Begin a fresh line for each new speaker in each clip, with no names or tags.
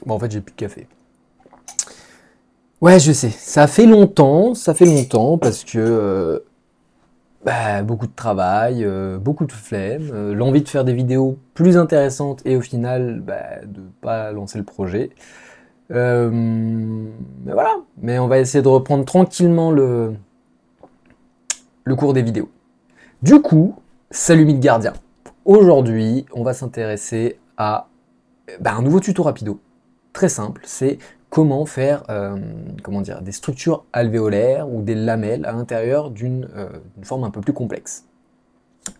Bon, en fait, j'ai plus de café. Ouais, je sais, ça fait longtemps, parce que beaucoup de travail, beaucoup de flemme, l'envie de faire des vidéos plus intéressantes et au final, de pas lancer le projet. Mais voilà, mais on va essayer de reprendre tranquillement le cours des vidéos. Du coup, salut Midgardien. Aujourd'hui, on va s'intéresser à un nouveau tuto rapido. Très simple, c'est comment faire des structures alvéolaires ou des lamelles à l'intérieur d'une forme un peu plus complexe.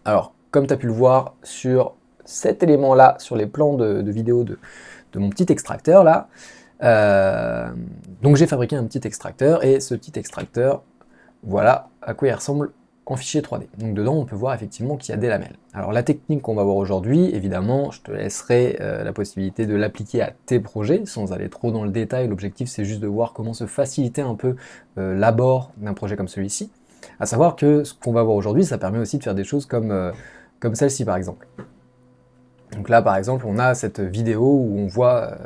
Alors, comme tu as pu le voir sur cet élément-là, sur les plans de vidéo de mon petit extracteur là, donc j'ai fabriqué un petit extracteur, et ce petit extracteur, voilà à quoi il ressemble en fichier 3D. Donc dedans, on peut voir effectivement qu'il y a des lamelles. Alors la technique qu'on va voir aujourd'hui, évidemment, je te laisserai la possibilité de l'appliquer à tes projets, sans aller trop dans le détail. L'objectif, c'est juste de voir comment se faciliter un peu l'abord d'un projet comme celui-ci. À savoir que ce qu'on va voir aujourd'hui, ça permet aussi de faire des choses comme celle-ci par exemple. Donc là, par exemple, on a cette vidéo où on voit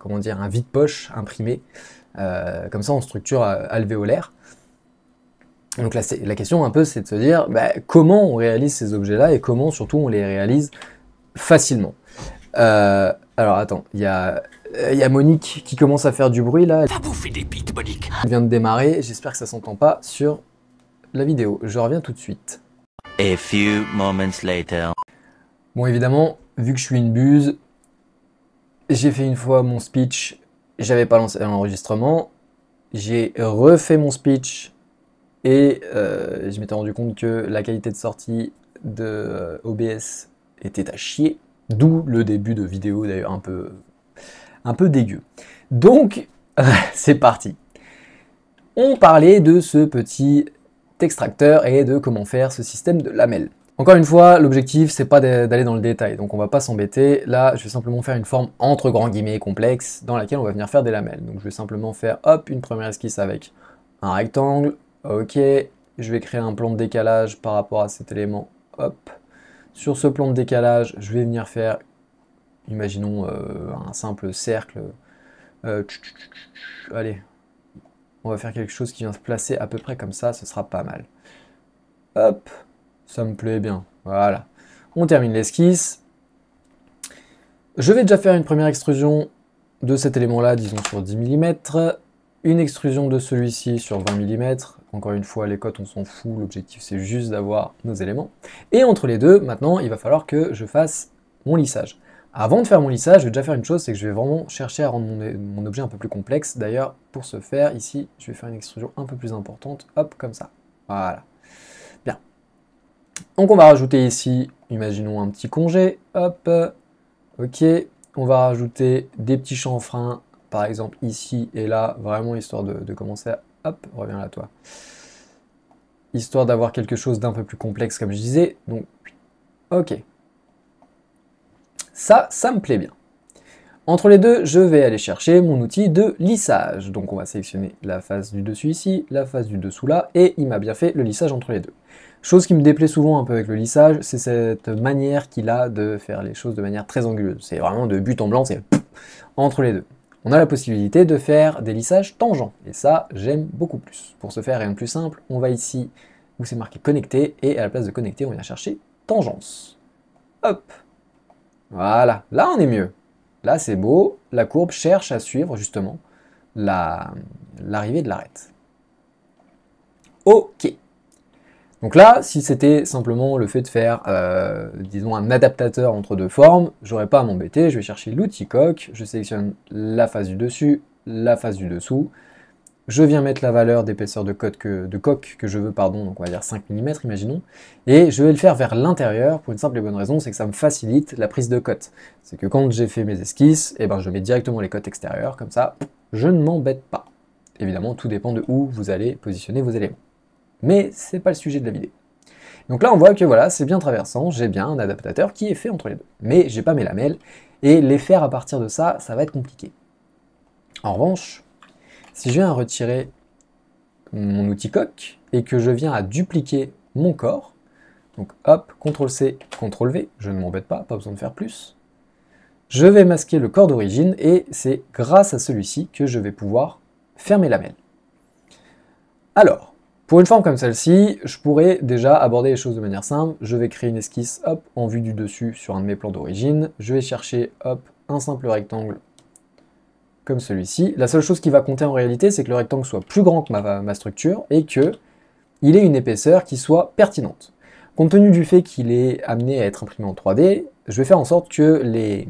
un vide-poche imprimé, comme ça en structure alvéolaire. Donc là, la question un peu, c'est de se dire comment on réalise ces objets-là et comment surtout on les réalise facilement. Alors attends, il y a Monique qui commence à faire du bruit là.
Va bouffer des pites, Monique.
Elle vient de démarrer, j'espère que ça s'entend pas sur la vidéo. Je reviens tout de suite.
A few moments later.
Bon, évidemment, vu que je suis une buse, j'ai fait une fois mon speech, j'avais pas lancé l'enregistrement, j'ai refait mon speech et je m'étais rendu compte que la qualité de sortie de OBS était à chier, d'où le début de vidéo d'ailleurs un peu dégueu. Donc, c'est parti. On parlait de ce petit extracteur et de comment faire ce système de lamelles. Encore une fois, l'objectif, c'est pas d'aller dans le détail, donc on va pas s'embêter. Là, je vais simplement faire une forme entre grands guillemets complexe dans laquelle on va venir faire des lamelles. Donc je vais simplement faire, hop, une première esquisse avec un rectangle, ok. Je vais créer un plan de décalage par rapport à cet élément, hop. Sur ce plan de décalage, je vais venir faire, imaginons, un simple cercle. Allez, on va faire quelque chose qui vient se placer à peu près comme ça, ce sera pas mal. Hop. Ça me plaît bien, voilà. On termine l'esquisse. Je vais déjà faire une première extrusion de cet élément-là, disons sur 10 mm. Une extrusion de celui-ci sur 20 mm. Encore une fois, les cotes, on s'en fout. L'objectif, c'est juste d'avoir nos éléments. Et entre les deux, maintenant, il va falloir que je fasse mon lissage. Avant de faire mon lissage, je vais déjà faire une chose, c'est que je vais vraiment chercher à rendre mon objet un peu plus complexe. D'ailleurs, pour ce faire, ici, je vais faire une extrusion un peu plus importante. Hop, comme ça. Voilà. Bien. Donc on va rajouter ici, imaginons un petit congé, hop, ok, on va rajouter des petits chanfreins, par exemple ici et là, vraiment histoire de commencer à, hop, reviens là toi, histoire d'avoir quelque chose d'un peu plus complexe comme je disais, donc, ok, ça me plaît bien. Entre les deux, je vais aller chercher mon outil de lissage, donc on va sélectionner la face du dessus ici, la face du dessous là, et il m'a bien fait le lissage entre les deux. Chose qui me déplaît souvent un peu avec le lissage, c'est cette manière qu'il a de faire les choses de manière très anguleuse. C'est vraiment de but en blanc, c'est entre les deux. On a la possibilité de faire des lissages tangents, et ça, j'aime beaucoup plus. Pour ce faire, rien de plus simple, on va ici où c'est marqué connecter, et à la place de connecter, on vient chercher tangence. Hop. Voilà, là on est mieux. Là c'est beau, la courbe cherche à suivre justement l'arrivée de l'arête. Ok. Donc là, si c'était simplement le fait de faire, disons, un adaptateur entre deux formes, j'aurais pas à m'embêter, je vais chercher l'outil coque, je sélectionne la face du dessus, la face du dessous, je viens mettre la valeur d'épaisseur de coque que je veux, pardon, donc on va dire 5 mm, imaginons, et je vais le faire vers l'intérieur pour une simple et bonne raison, c'est que ça me facilite la prise de cote. C'est que quand j'ai fait mes esquisses, je mets directement les cotes extérieures, comme ça, je ne m'embête pas. Évidemment, tout dépend de où vous allez positionner vos éléments. Mais c'est pas le sujet de la vidéo. Donc là, on voit que voilà, c'est bien traversant, j'ai bien un adaptateur qui est fait entre les deux. Mais j'ai pas mes lamelles, et les faire à partir de ça, ça va être compliqué. En revanche, si je viens à retirer mon outil coque, et que je viens à dupliquer mon corps, donc hop, CTRL-C, CTRL-V, je ne m'embête pas besoin de faire plus, Je vais masquer le corps d'origine et c'est grâce à celui-ci que je vais pouvoir faire mes lamelles. Alors, pour une forme comme celle-ci, je pourrais déjà aborder les choses de manière simple. Je vais créer une esquisse hop, en vue du dessus sur un de mes plans d'origine. Je vais chercher hop, un simple rectangle comme celui-ci. La seule chose qui va compter en réalité, c'est que le rectangle soit plus grand que ma structure et qu'il ait une épaisseur qui soit pertinente. Compte tenu du fait qu'il est amené à être imprimé en 3D, je vais faire en sorte que les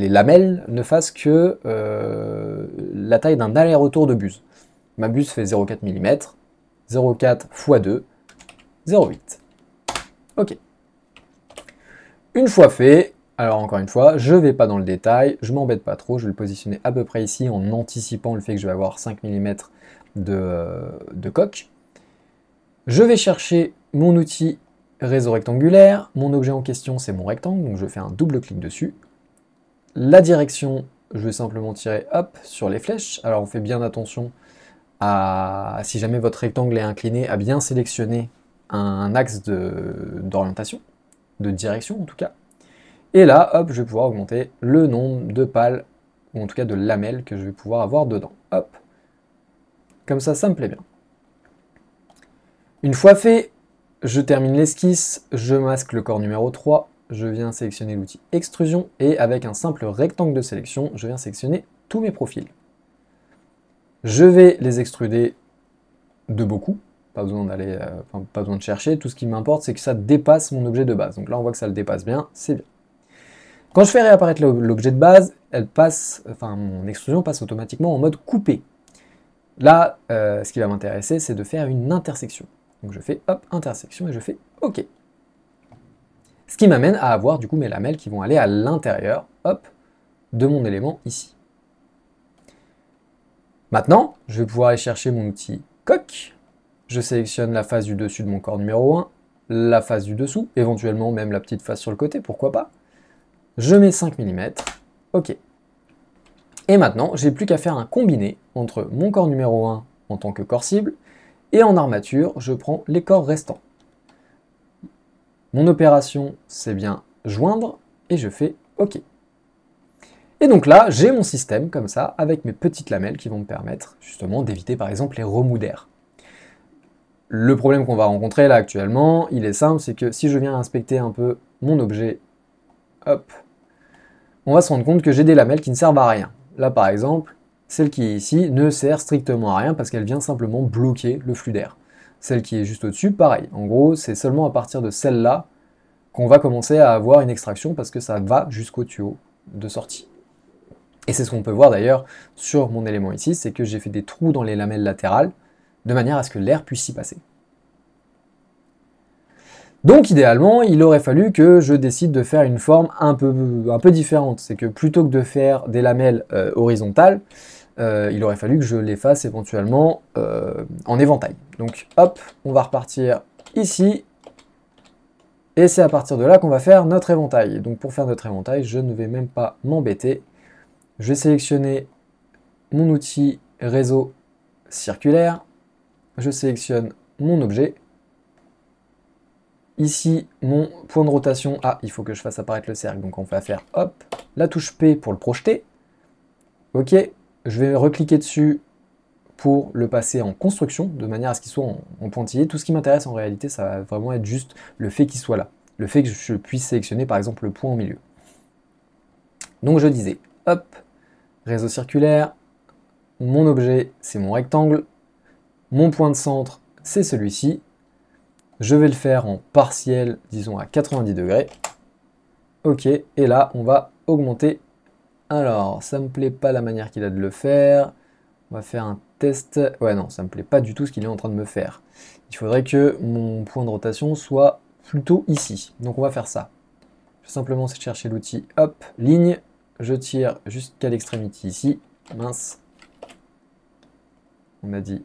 lamelles ne fassent que la taille d'un aller-retour de buse. Ma buse fait 0,4 mm, 0,4 x 2, 0,8. Ok. Une fois fait, alors encore une fois, je ne vais pas dans le détail, je m'embête pas trop, je vais le positionner à peu près ici en anticipant le fait que je vais avoir 5 mm de coque. Je vais chercher mon outil réseau rectangulaire, mon objet en question c'est mon rectangle, donc je fais un double clic dessus. La direction, je vais simplement tirer hop sur les flèches, alors on fait bien attention à, si jamais votre rectangle est incliné, à bien sélectionner un axe d'orientation, de direction en tout cas. Et là, hop, je vais pouvoir augmenter le nombre de pales, ou en tout cas de lamelles que je vais pouvoir avoir dedans. Hop. Comme ça me plaît bien. Une fois fait, je termine l'esquisse, je masque le corps numéro 3, je viens sélectionner l'outil extrusion, et avec un simple rectangle de sélection, je viens sélectionner tous mes profils. Je vais les extruder de beaucoup, pas besoin d'aller, pas besoin de chercher, tout ce qui m'importe c'est que ça dépasse mon objet de base. Donc là on voit que ça le dépasse bien, c'est bien. Quand je fais réapparaître l'objet de base, mon extrusion passe automatiquement en mode coupé. Là, ce qui va m'intéresser, c'est de faire une intersection. Donc je fais hop, intersection et je fais OK. Ce qui m'amène à avoir du coup mes lamelles qui vont aller à l'intérieur, hop, de mon élément ici. Maintenant, je vais pouvoir aller chercher mon outil coque. Je sélectionne la face du dessus de mon corps numéro 1, la face du dessous, éventuellement même la petite face sur le côté, pourquoi pas. Je mets 5 mm, OK. Et maintenant, j'ai plus qu'à faire un combiné entre mon corps numéro 1 en tant que corps cible, et en armature, je prends les corps restants. Mon opération, c'est bien joindre, et je fais OK. Et donc là, j'ai mon système comme ça, avec mes petites lamelles qui vont me permettre justement d'éviter par exemple les remous d'air. Le problème qu'on va rencontrer là actuellement, il est simple, c'est que si je viens inspecter un peu mon objet, hop, on va se rendre compte que j'ai des lamelles qui ne servent à rien. Là par exemple, celle qui est ici ne sert strictement à rien parce qu'elle vient simplement bloquer le flux d'air. Celle qui est juste au-dessus, pareil. En gros, c'est seulement à partir de celle-là qu'on va commencer à avoir une extraction parce que ça va jusqu'au tuyau de sortie. Et c'est ce qu'on peut voir d'ailleurs sur mon élément ici, c'est que j'ai fait des trous dans les lamelles latérales de manière à ce que l'air puisse y passer. Donc idéalement, il aurait fallu que je décide de faire une forme un peu différente. C'est que plutôt que de faire des lamelles horizontales, il aurait fallu que je les fasse éventuellement en éventail. Donc hop, on va repartir ici. Et c'est à partir de là qu'on va faire notre éventail. Donc pour faire notre éventail, je ne vais même pas m'embêter. Je vais sélectionner mon outil réseau circulaire. Je sélectionne mon objet. Ici, mon point de rotation. Ah, il faut que je fasse apparaître le cercle. Donc on va faire hop, la touche P pour le projeter. Ok, je vais recliquer dessus pour le passer en construction, de manière à ce qu'il soit en pointillé. Tout ce qui m'intéresse en réalité, ça va vraiment être juste le fait qu'il soit là. Le fait que je puisse sélectionner par exemple le point au milieu. Donc je disais, hop, réseau circulaire, mon objet c'est mon rectangle, mon point de centre c'est celui-ci. Je vais le faire en partiel, disons à 90 degrés. Ok, et là on va augmenter. Alors, ça me plaît pas la manière qu'il a de le faire. On va faire un test. Ouais, non, ça me plaît pas du tout ce qu'il est en train de me faire. Il faudrait que mon point de rotation soit plutôt ici. Donc on va faire ça. Je vais simplement chercher l'outil, hop, ligne. Je tire jusqu'à l'extrémité ici. Mince. On a dit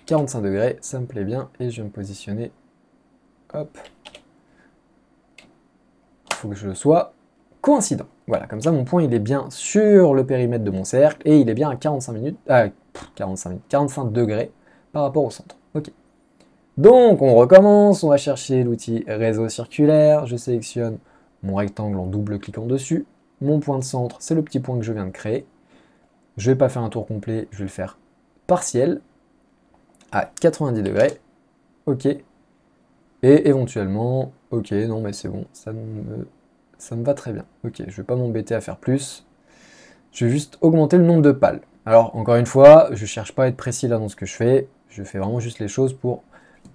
45 degrés, ça me plaît bien. Et je vais me positionner. Hop. Il faut que je sois coïncident. Voilà, comme ça mon point il est bien sur le périmètre de mon cercle et il est bien à 45 degrés par rapport au centre. Ok. Donc on recommence, on va chercher l'outil réseau circulaire, je sélectionne mon rectangle en double cliquant dessus, Mon point de centre, c'est le petit point que je viens de créer. Je ne vais pas faire un tour complet, je vais le faire partiel, à 90 degrés. OK. Et éventuellement, OK, non mais c'est bon, ça me va très bien. OK, je ne vais pas m'embêter à faire plus. Je vais juste augmenter le nombre de pales. Alors, encore une fois, je ne cherche pas à être précis là dans ce que je fais. Je fais vraiment juste les choses pour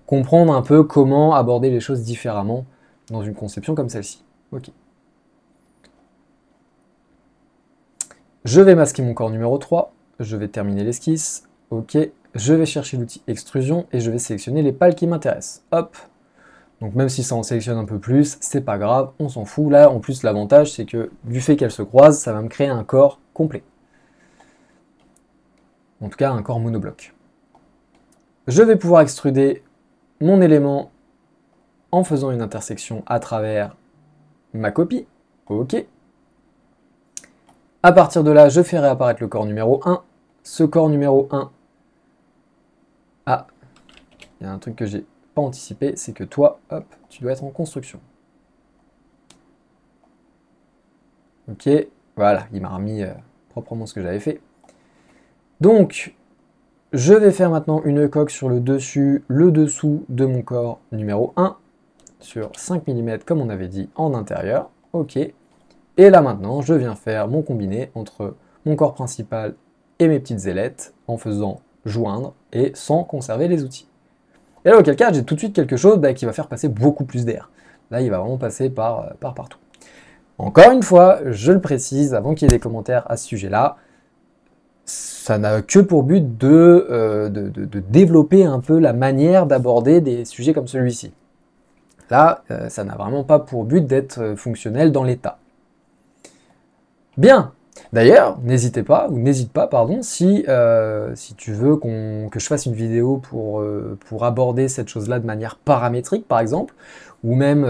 comprendre un peu comment aborder les choses différemment dans une conception comme celle-ci. OK. Je vais masquer mon corps numéro 3. Je vais terminer l'esquisse. OK. Je vais chercher l'outil extrusion et je vais sélectionner les pales qui m'intéressent. Hop. Donc même si ça en sélectionne un peu plus, c'est pas grave, on s'en fout. Là, en plus, l'avantage, c'est que du fait qu'elles se croisent, ça va me créer un corps complet. En tout cas, un corps monobloc. Je vais pouvoir extruder mon élément en faisant une intersection à travers ma copie. OK. À partir de là, je fais réapparaître le corps numéro 1. Ce corps numéro 1... Ah, il y a un truc que j'ai pas anticipé, c'est que toi, hop, tu dois être en construction. OK, voilà, il m'a remis proprement ce que j'avais fait. Donc, je vais faire maintenant une coque sur le dessus, le dessous de mon corps numéro 1, sur 5 mm comme on avait dit en intérieur. OK. Et là maintenant, je viens faire mon combiné entre mon corps principal et mes petites ailettes en faisant joindre et sans conserver les outils. Et là, auquel cas, j'ai tout de suite quelque chose qui va faire passer beaucoup plus d'air. Là, il va vraiment passer par partout. Encore une fois, je le précise, avant qu'il y ait des commentaires à ce sujet-là, ça n'a que pour but de développer un peu la manière d'aborder des sujets comme celui-ci. Là, ça n'a vraiment pas pour but d'être fonctionnel dans l'état. Bien. D'ailleurs, n'hésite pas, pardon, si tu veux que je fasse une vidéo pour aborder cette chose-là de manière paramétrique, par exemple, ou même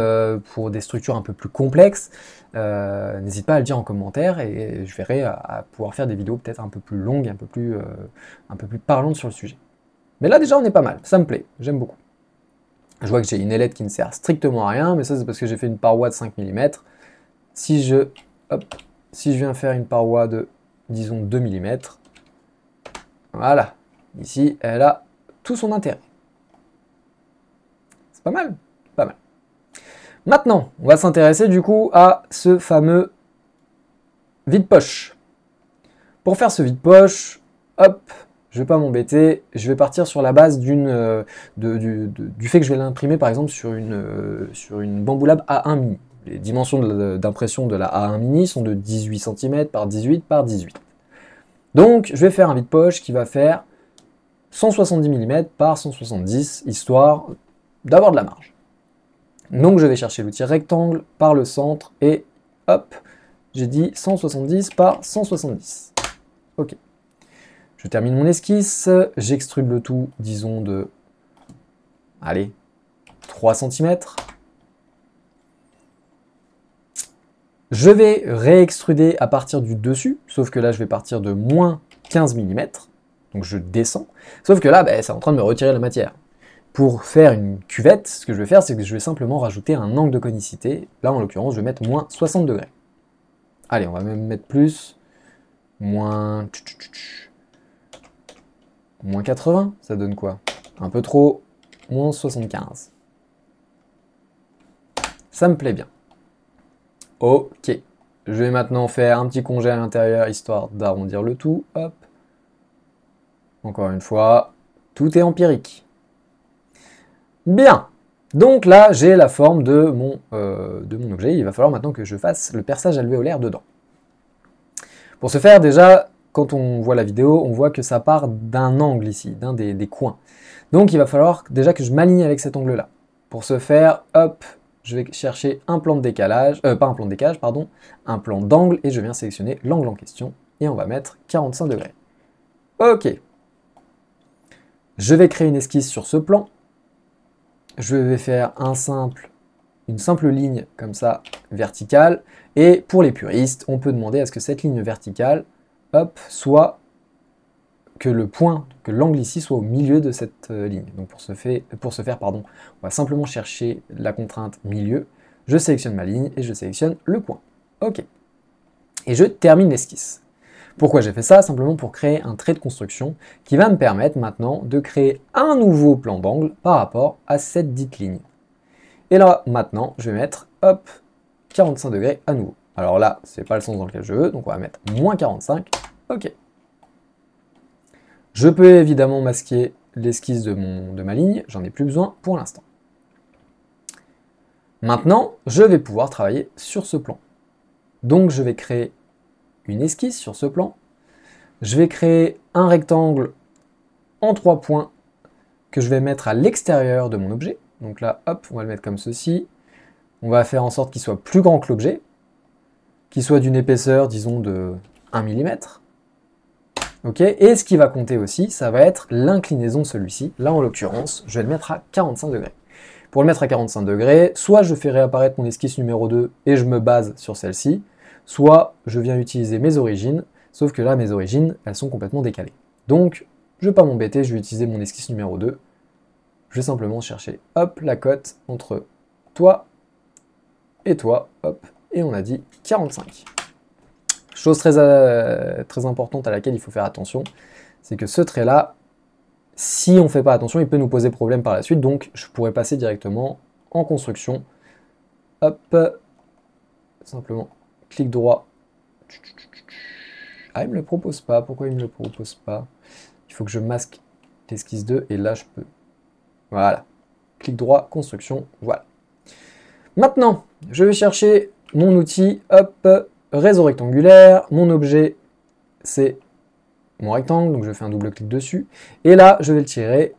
pour des structures un peu plus complexes, n'hésite pas à le dire en commentaire et je verrai à pouvoir faire des vidéos peut-être un peu plus longues, un peu plus parlantes sur le sujet. Mais là, déjà, on est pas mal. Ça me plaît. J'aime beaucoup. Je vois que j'ai une ailette qui ne sert strictement à rien, mais ça, c'est parce que j'ai fait une paroi de 5 mm. Si je viens faire une paroi de, disons, 2 mm, voilà, ici, elle a tout son intérêt. C'est pas mal, pas mal. Maintenant, on va s'intéresser du coup à ce fameux vide-poche. Pour faire ce vide-poche, hop, je ne vais pas m'embêter, je vais partir sur la base du fait que je vais l'imprimer par exemple sur une Bambu Lab A1 mini. Les dimensions d'impression de la A1 mini sont de 18 cm par 18 par 18. Donc, je vais faire un vide-poche qui va faire 170 mm par 170, histoire d'avoir de la marge. Donc, je vais chercher l'outil rectangle par le centre et hop, j'ai dit 170 par 170. OK. Je termine mon esquisse, j'extrude le tout, disons de, allez, 3 cm. Je vais réextruder à partir du dessus, sauf que là je vais partir de moins 15 mm, donc je descends, sauf que là c'est en train de me retirer la matière. Pour faire une cuvette, ce que je vais faire, c'est que je vais simplement rajouter un angle de conicité, là en l'occurrence je vais mettre moins 60 degrés. Allez, on va même mettre plus, moins 80, ça donne quoi? Un peu trop, moins 75. Ça me plaît bien. OK. Je vais maintenant faire un petit congé à l'intérieur, histoire d'arrondir le tout. Hop. Encore une fois, tout est empirique. Bien. Donc là, j'ai la forme de mon objet. Il va falloir maintenant que je fasse le perçage alvéolaire dedans. Pour ce faire, déjà, quand on voit la vidéo, on voit que ça part d'un angle ici, d'un des coins. Donc il va falloir déjà que je m'aligne avec cet angle-là. Pour ce faire, hop, je vais chercher un plan de décalage, pas un plan de décalage, pardon, un plan d'angle, et je viens sélectionner l'angle en question, et on va mettre 45 degrés. OK. Je vais créer une esquisse sur ce plan. Je vais faire une simple ligne, comme ça, verticale, et pour les puristes, on peut demander à ce que cette ligne verticale, hop, soit que l'angle ici soit au milieu de cette ligne. Donc pour ce faire, on va simplement chercher la contrainte milieu. Je sélectionne ma ligne et je sélectionne le point. OK. et je termine l'esquisse. Pourquoi j'ai fait ça? Simplement pour créer un trait de construction qui va me permettre maintenant de créer un nouveau plan d'angle par rapport à cette dite ligne. Et là, maintenant, je vais mettre, hop, 45 degrés à nouveau. Alors là, c'est pas le sens dans lequel je veux, donc on va mettre moins 45, ok. Je peux évidemment masquer l'esquisse de ma ligne, j'en ai plus besoin pour l'instant. Maintenant, je vais pouvoir travailler sur ce plan. Donc je vais créer une esquisse sur ce plan. Je vais créer un rectangle en 3 points que je vais mettre à l'extérieur de mon objet. Donc là, hop, on va le mettre comme ceci. On va faire en sorte qu'il soit plus grand que l'objet, qu'il soit d'une épaisseur, disons, de 1 mm. Ok, et ce qui va compter aussi, ça va être l'inclinaison de celui-ci. Là, en l'occurrence, je vais le mettre à 45 degrés. Pour le mettre à 45 degrés, soit je fais réapparaître mon esquisse numéro 2 et je me base sur celle-ci, soit je viens utiliser mes origines, sauf que là, mes origines, elles sont complètement décalées. Donc, je ne vais pas m'embêter, je vais utiliser mon esquisse numéro 2. Je vais simplement chercher, hop, la cote entre toi et toi, hop, et on a dit 45. Chose très importante à laquelle il faut faire attention, c'est que ce trait-là, si on ne fait pas attention, il peut nous poser problème par la suite, donc je pourrais passer directement en construction. Hop, simplement, clic droit. Ah, il ne me le propose pas, pourquoi il ne me le propose pas? Il faut que je masque l'esquisse 2, et là je peux. Voilà, clic droit, construction, voilà. Maintenant, je vais chercher mon outil, hop, réseau rectangulaire, mon objet c'est mon rectangle, donc je fais un double clic dessus, et là je vais le tirer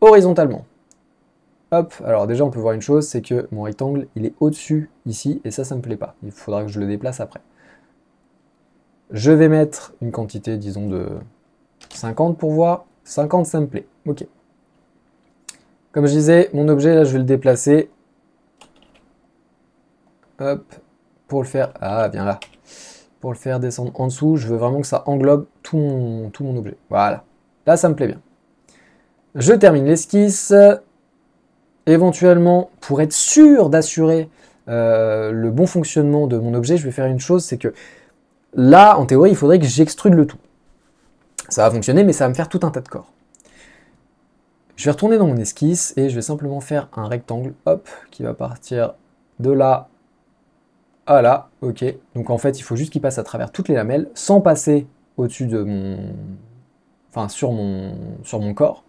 horizontalement. Hop, alors déjà on peut voir une chose, c'est que mon rectangle il est au-dessus ici, et ça me plaît pas, il faudra que je le déplace après. Je vais mettre une quantité, disons, de 50 pour voir, 50 ça me plaît, ok. Comme je disais, mon objet là je vais le déplacer, hop, pour le faire, ah viens là, pour le faire descendre en dessous, je veux vraiment que ça englobe tout mon objet. Voilà, là ça me plaît bien. Je termine l'esquisse. Éventuellement, pour être sûr d'assurer le bon fonctionnement de mon objet, je vais faire une chose, c'est que là, en théorie, il faudrait que j'extrude le tout. Ça va fonctionner, mais ça va me faire tout un tas de corps. Je vais retourner dans mon esquisse et je vais simplement faire un rectangle, hop, qui va partir de là à là, ok. Donc en fait, il faut juste qu'il passe à travers toutes les lamelles, sans passer au-dessus de mon... Enfin, sur mon corps.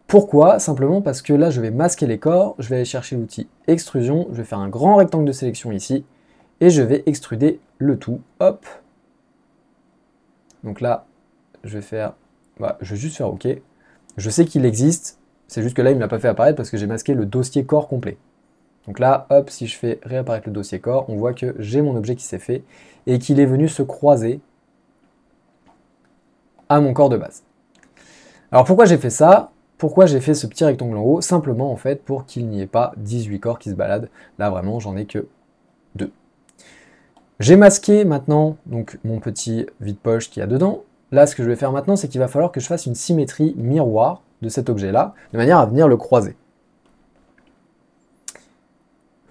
Pourquoi? Simplement parce que là, je vais masquer les corps, je vais aller chercher l'outil extrusion, je vais faire un grand rectangle de sélection ici, et je vais extruder le tout, hop. Donc là, je vais faire... Bah, je vais juste faire OK. Je sais qu'il existe, c'est juste que là, il ne me l'a pas fait apparaître parce que j'ai masqué le dossier corps complet. Donc là, hop, si je fais réapparaître le dossier corps, on voit que j'ai mon objet qui s'est fait et qu'il est venu se croiser à mon corps de base. Alors pourquoi j'ai fait ça? Pourquoi j'ai fait ce petit rectangle en haut? Simplement en fait pour qu'il n'y ait pas 18 corps qui se baladent. Là vraiment j'en ai que 2. J'ai masqué maintenant donc mon petit vide-poche qu'il y a dedans. Là ce que je vais faire maintenant c'est qu'il va falloir que je fasse une symétrie miroir de cet objet là, de manière à venir le croiser.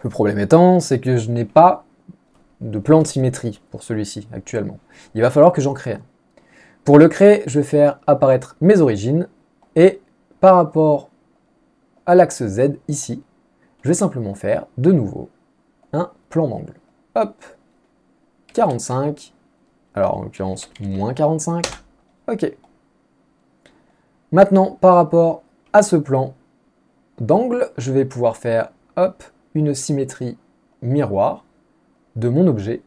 Le problème étant c'est que je n'ai pas de plan de symétrie pour celui-ci actuellement. Il va falloir que j'en crée un. Pour le créer, je vais faire apparaître mes origines et par rapport à l'axe Z ici, je vais simplement faire de nouveau un plan d'angle. Hop, 45, alors en l'occurrence moins 45, ok. Maintenant, par rapport à ce plan d'angle, je vais pouvoir faire hop, une symétrie miroir de mon objet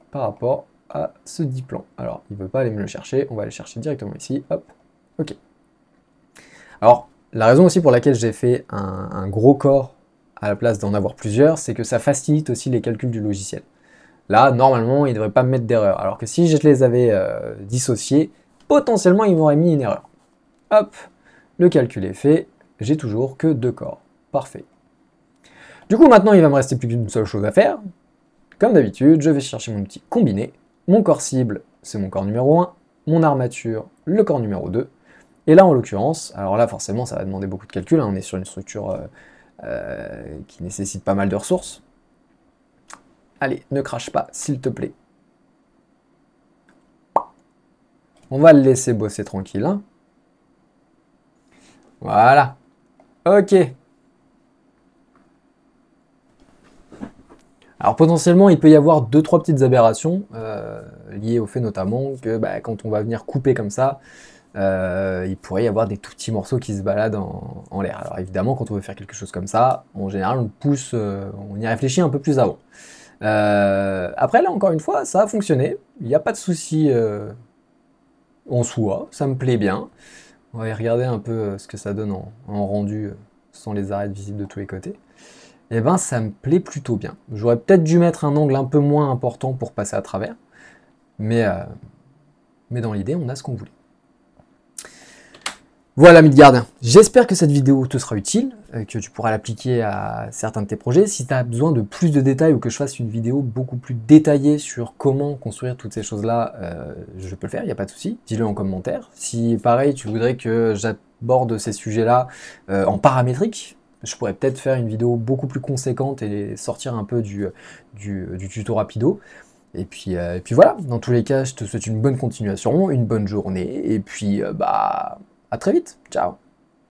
par rapport à ce dit plan. Alors, il ne veut pas aller me le chercher, on va aller chercher directement ici, hop, ok. Alors, la raison aussi pour laquelle j'ai fait un gros corps à la place d'en avoir plusieurs, c'est que ça facilite aussi les calculs du logiciel. Là, normalement, il ne devrait pas me mettre d'erreur, alors que si je les avais dissociés, potentiellement, il m'aurait mis une erreur. Hop, le calcul est fait, j'ai toujours que 2 corps. Parfait. Du coup, maintenant, il va me rester plus qu'une seule chose à faire. Comme d'habitude, je vais chercher mon outil combiné. Mon corps cible, c'est mon corps numéro 1. Mon armature, le corps numéro 2. Et là, en l'occurrence, alors là, forcément, ça va demander beaucoup de calculs. Hein, on est sur une structure qui nécessite pas mal de ressources. Allez, ne crache pas, s'il te plaît. On va le laisser bosser tranquille. Hein. Voilà. Ok. Alors potentiellement, il peut y avoir 2-3 petites aberrations liées au fait notamment que quand on va venir couper comme ça, il pourrait y avoir des tout petits morceaux qui se baladent en l'air. Alors évidemment, quand on veut faire quelque chose comme ça, en général, on pousse, on y réfléchit un peu plus avant. Après, là, encore une fois, ça a fonctionné. Il n'y a pas de souci en soi, ça me plaît bien. On va y regarder un peu ce que ça donne en rendu sans les arêtes visibles de tous les côtés. Et ben, ça me plaît plutôt bien. J'aurais peut-être dû mettre un angle un peu moins important pour passer à travers. Mais dans l'idée, on a ce qu'on voulait. Voilà Midgard, j'espère que cette vidéo te sera utile, que tu pourras l'appliquer à certains de tes projets. Si tu as besoin de plus de détails ou que je fasse une vidéo beaucoup plus détaillée sur comment construire toutes ces choses-là, je peux le faire, il n'y a pas de souci, dis-le en commentaire. Si pareil, tu voudrais que j'aborde ces sujets-là en paramétrique, je pourrais peut-être faire une vidéo beaucoup plus conséquente et sortir un peu du tuto rapido. Et puis voilà, dans tous les cas, je te souhaite une bonne continuation, une bonne journée, et puis à très vite, ciao.